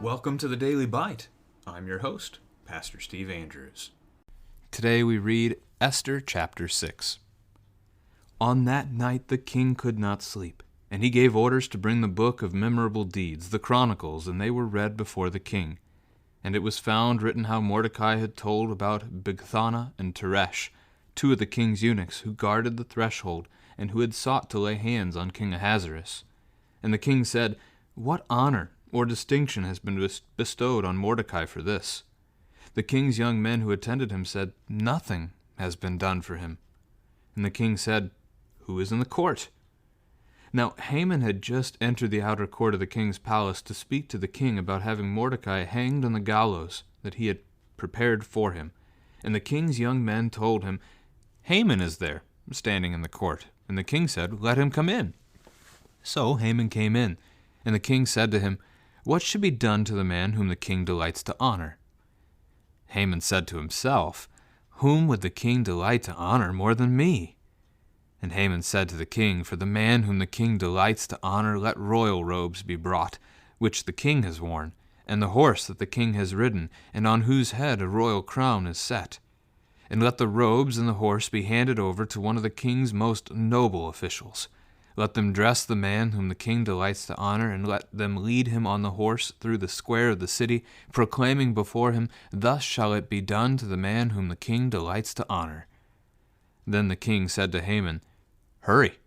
Welcome to the Daily Bite. I'm your host, Pastor Steve Andrews. Today we read Esther chapter 6. On that night the king could not sleep, and he gave orders to bring the book of memorable deeds, the Chronicles, and they were read before the king. And it was found written how Mordecai had told about Bigthana and Teresh, two of the king's eunuchs who guarded the threshold, and who had sought to lay hands on King Ahasuerus. And the king said, "What honor or distinction has been bestowed on Mordecai for this?" The king's young men who attended him said, "Nothing has been done for him." And the king said, "Who is in the court?" Now Haman had just entered the outer court of the king's palace to speak to the king about having Mordecai hanged on the gallows that he had prepared for him. And the king's young men told him, "Haman is there, standing in the court." And the king said, "Let him come in." So Haman came in, and the king said to him, "What should be done to the man whom the king delights to honor?" Haman said to himself, "Whom would the king delight to honor more than me?" And Haman said to the king, "For the man whom the king delights to honor, let royal robes be brought, which the king has worn, and the horse that the king has ridden, and on whose head a royal crown is set. And let the robes and the horse be handed over to one of the king's most noble officials. Let them dress the man whom the king delights to honor, and let them lead him on the horse through the square of the city, proclaiming before him, 'Thus shall it be done to the man whom the king delights to honor.'" Then the king said to Haman, "Hurry,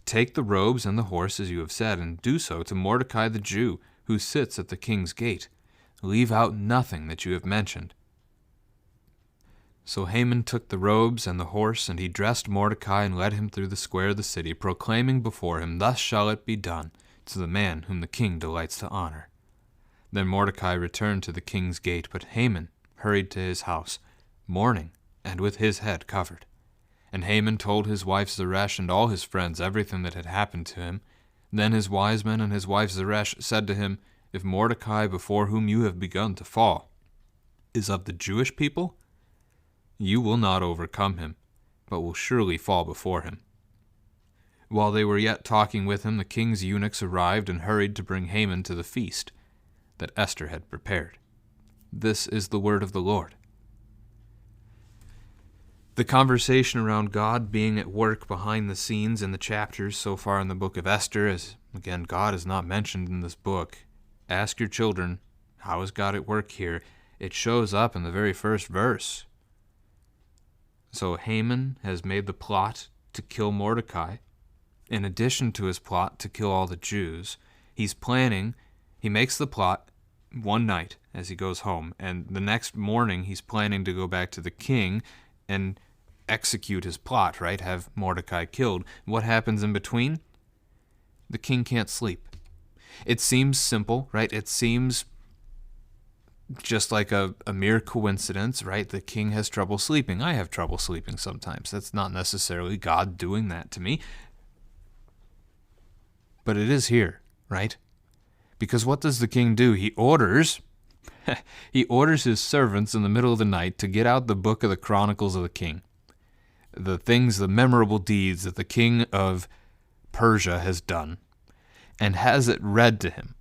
take the robes and the horse as you have said, and do so to Mordecai the Jew, who sits at the king's gate. Leave out nothing that you have mentioned." So Haman took the robes and the horse, and he dressed Mordecai and led him through the square of the city, proclaiming before him, "Thus shall it be done to the man whom the king delights to honor." Then Mordecai returned to the king's gate, but Haman hurried to his house, mourning and with his head covered. And Haman told his wife Zeresh and all his friends everything that had happened to him. Then his wise men and his wife Zeresh said to him, "If Mordecai, before whom you have begun to fall, is of the Jewish people, you will not overcome him, but will surely fall before him." While they were yet talking with him, the king's eunuchs arrived and hurried to bring Haman to the feast that Esther had prepared. This is the word of the Lord. The conversation around God being at work behind the scenes in the chapters so far in the book of Esther, as again, God is not mentioned in this book. Ask your children, how is God at work here? It shows up in the very first verse. So Haman has made the plot to kill Mordecai. In addition to his plot to kill all the Jews, he makes the plot one night as he goes home, and the next morning he's planning to go back to the king and execute his plot, right? Have Mordecai killed. What happens in between? The king can't sleep. It seems simple, right? It seems just like a mere coincidence, right? The king has trouble sleeping. I have trouble sleeping sometimes. That's not necessarily God doing that to me. But it is here, right? Because what does the king do? He orders his servants in the middle of the night to get out the book of the Chronicles of the king. The memorable deeds that the king of Persia has done, and has it read to him.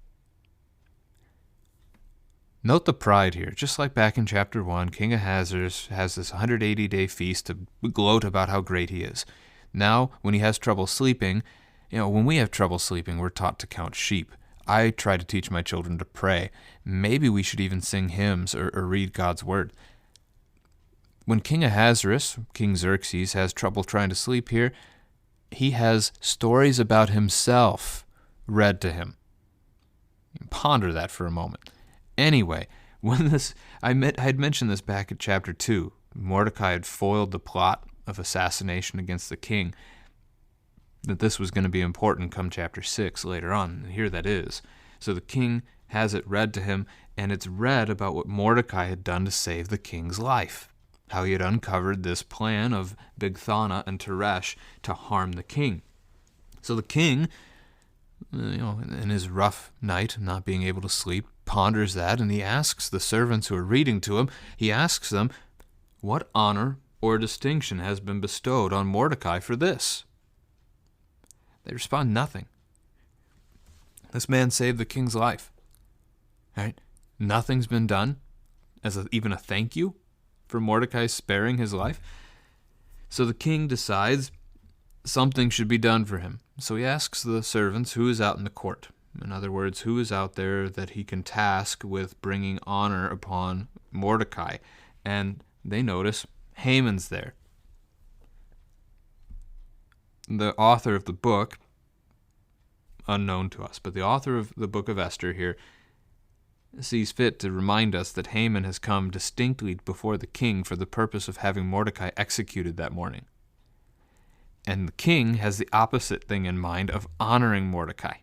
Note the pride here. Just like back in chapter 1, King Ahasuerus has this 180-day feast to gloat about how great he is. Now, when he has trouble sleeping, when we have trouble sleeping, we're taught to count sheep. I try to teach my children to pray. Maybe we should even sing hymns or read God's word. When King Ahasuerus, King Xerxes, has trouble trying to sleep here, he has stories about himself read to him. Ponder that for a moment. Anyway, I had mentioned this back at chapter 2. Mordecai had foiled the plot of assassination against the king, that this was going to be important come chapter 6 later on, and here that is. So the king has it read to him, and it's read about what Mordecai had done to save the king's life, how he had uncovered this plan of Bigthana and Teresh to harm the king. So the king, in his rough night, not being able to sleep, ponders that, and he asks the servants who are reading to him, he asks them, what honor or distinction has been bestowed on Mordecai for this? They respond, nothing. This man saved the king's life. Right? Nothing's been done as even a thank you for Mordecai sparing his life. So the king decides something should be done for him. So he asks the servants who is out in the court. In other words, who is out there that he can task with bringing honor upon Mordecai. And they notice Haman's there. The author of the book, unknown to us, but the author of the book of Esther here sees fit to remind us that Haman has come distinctly before the king for the purpose of having Mordecai executed that morning. And the king has the opposite thing in mind of honoring Mordecai.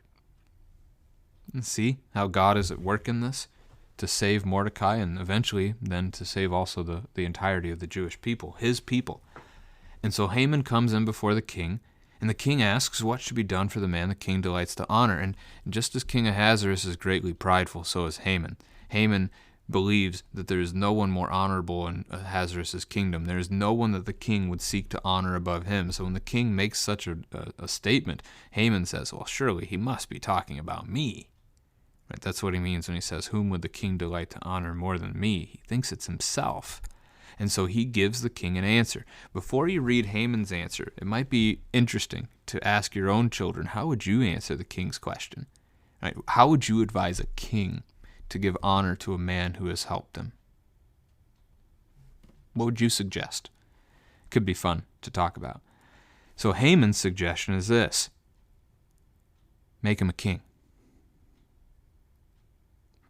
And see how God is at work in this to save Mordecai and eventually then to save also the entirety of the Jewish people, his people. And so Haman comes in before the king, and the king asks what should be done for the man the king delights to honor. And just as King Ahasuerus is greatly prideful, so is Haman. Haman believes that there is no one more honorable in Ahasuerus' kingdom. There is no one that the king would seek to honor above him. So when the king makes such a statement, Haman says, well, surely he must be talking about me. Right? That's what he means when he says, whom would the king delight to honor more than me? He thinks it's himself. And so he gives the king an answer. Before you read Haman's answer, it might be interesting to ask your own children, how would you answer the king's question? Right? How would you advise a king to give honor to a man who has helped him? What would you suggest? Could be fun to talk about. So Haman's suggestion is this: make him a king.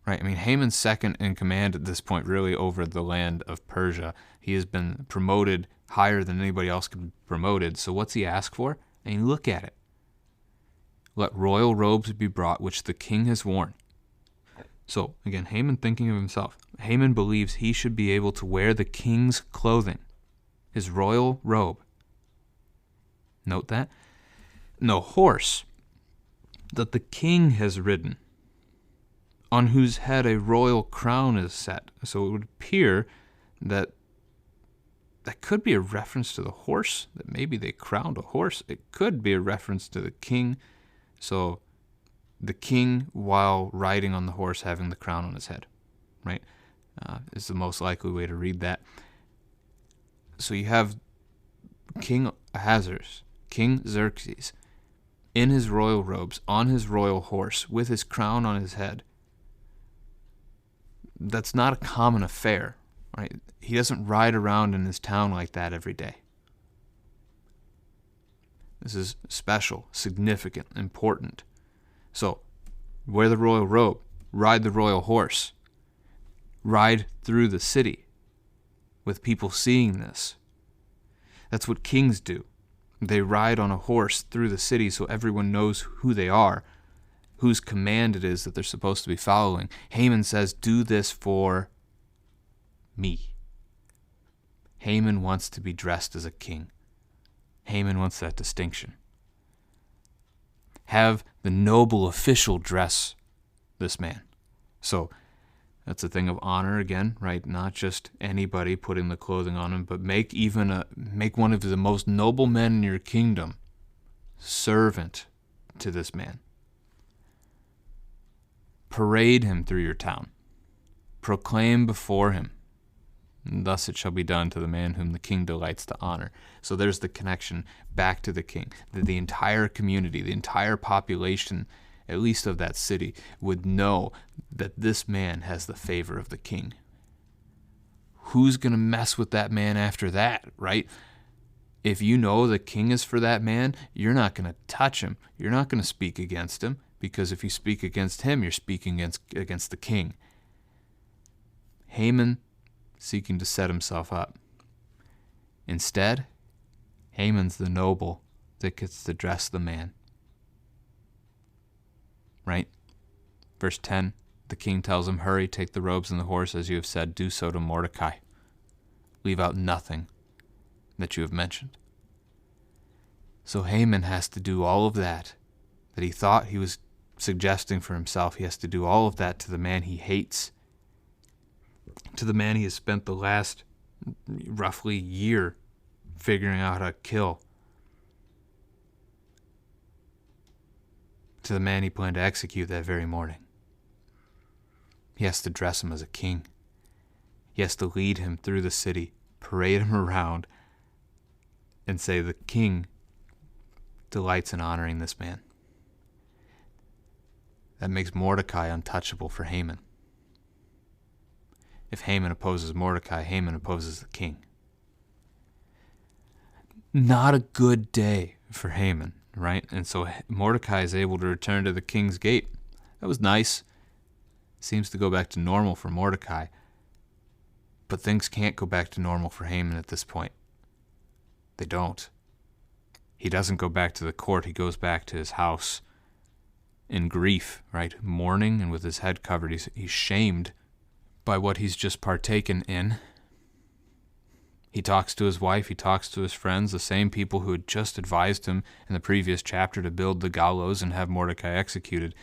Right? I mean, Haman's second in command at this point, really, over the land of Persia. He has been promoted higher than anybody else could be promoted. So what's he ask for? I mean, look at it. Let royal robes be brought, which the king has worn. So, again, Haman thinking of himself. Haman believes he should be able to wear the king's clothing, his royal robe. Note that. No horse that the king has ridden, on whose head a royal crown is set. So it would appear that could be a reference to the horse, that maybe they crowned a horse. It could be a reference to the king. So the king, while riding on the horse, having the crown on his head, right, is the most likely way to read that. So you have King Ahasuerus, King Xerxes, in his royal robes, on his royal horse, with his crown on his head. That's not a common affair, right? He doesn't ride around in his town like that every day. This is special, significant, important. So, wear the royal robe, ride the royal horse, ride through the city with people seeing this. That's what kings do. They ride on a horse through the city so everyone knows who they are, whose command it is that they're supposed to be following. Haman says, do this for me. Haman wants to be dressed as a king. Haman wants that distinction. Have the noble official dress this man. So that's a thing of honor again, right? Not just anybody putting the clothing on him, but make one of the most noble men in your kingdom servant to this man. Parade him through your town. Proclaim before him. And thus it shall be done to the man whom the king delights to honor. So there's the connection back to the king. That the entire community, the entire population, at least of that city, would know that this man has the favor of the king. Who's going to mess with that man after that, right? If you know the king is for that man, you're not going to touch him. You're not going to speak against him. Because if you speak against him, you're speaking against the king. Haman seeking to set himself up. Instead, Haman's the noble that gets to dress the man. Right? Verse 10, the king tells him, hurry, take the robes and the horse, as you have said, do so to Mordecai. Leave out nothing that you have mentioned. So Haman has to do all of that he thought he was suggesting for himself. He has to do all of that to the man he hates, to the man he has spent the last roughly year figuring out how to kill, to the man he planned to execute that very morning. He has to dress him as a king. He has to lead him through the city, parade him around, and say the king delights in honoring this man. That makes Mordecai untouchable for Haman. If Haman opposes Mordecai, Haman opposes the king. Not a good day for Haman, right? And so Mordecai is able to return to the king's gate. That was nice. Seems to go back to normal for Mordecai. But things can't go back to normal for Haman at this point. They don't. He doesn't go back to the court. He goes back to his house in grief, right? Mourning and with his head covered. He's shamed by what he's just partaken in. He talks to his wife. He talks to his friends, the same people who had just advised him in the previous chapter to build the gallows and have Mordecai executed.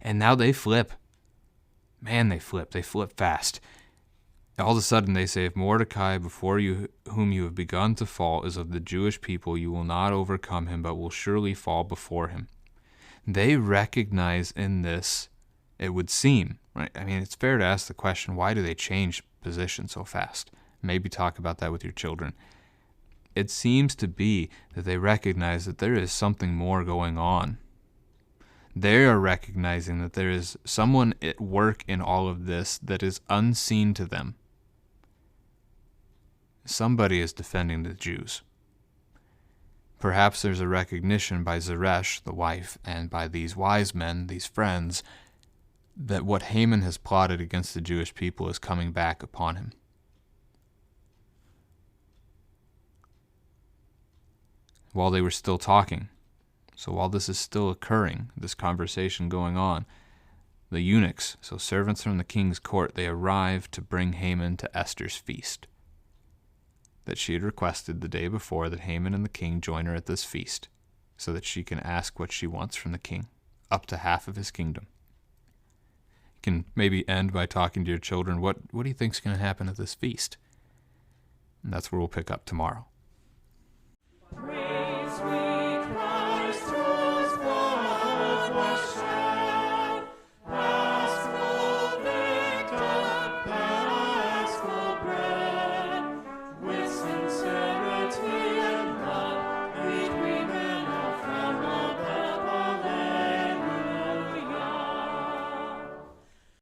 And now they flip. Man, they flip. They flip fast. All of a sudden they say, if Mordecai, before you whom you have begun to fall, is of the Jewish people, you will not overcome him, but will surely fall before him. They recognize in this, it would seem, right? I mean, it's fair to ask the question, why do they change position so fast? Maybe talk about that with your children. It seems to be that they recognize that there is something more going on. They are recognizing that there is someone at work in all of this that is unseen to them. Somebody is defending the Jews. Perhaps there's a recognition by Zeresh, the wife, and by these wise men, these friends, that what Haman has plotted against the Jewish people is coming back upon him. While they were still talking, so while this is still occurring, this conversation going on, the eunuchs, so servants from the king's court, they arrive to bring Haman to Esther's feast that she had requested the day before, that Haman and the king join her at this feast so that she can ask what she wants from the king, up to half of his kingdom. You can maybe end by talking to your children, what do you think is going to happen at this feast? And that's where we'll pick up tomorrow.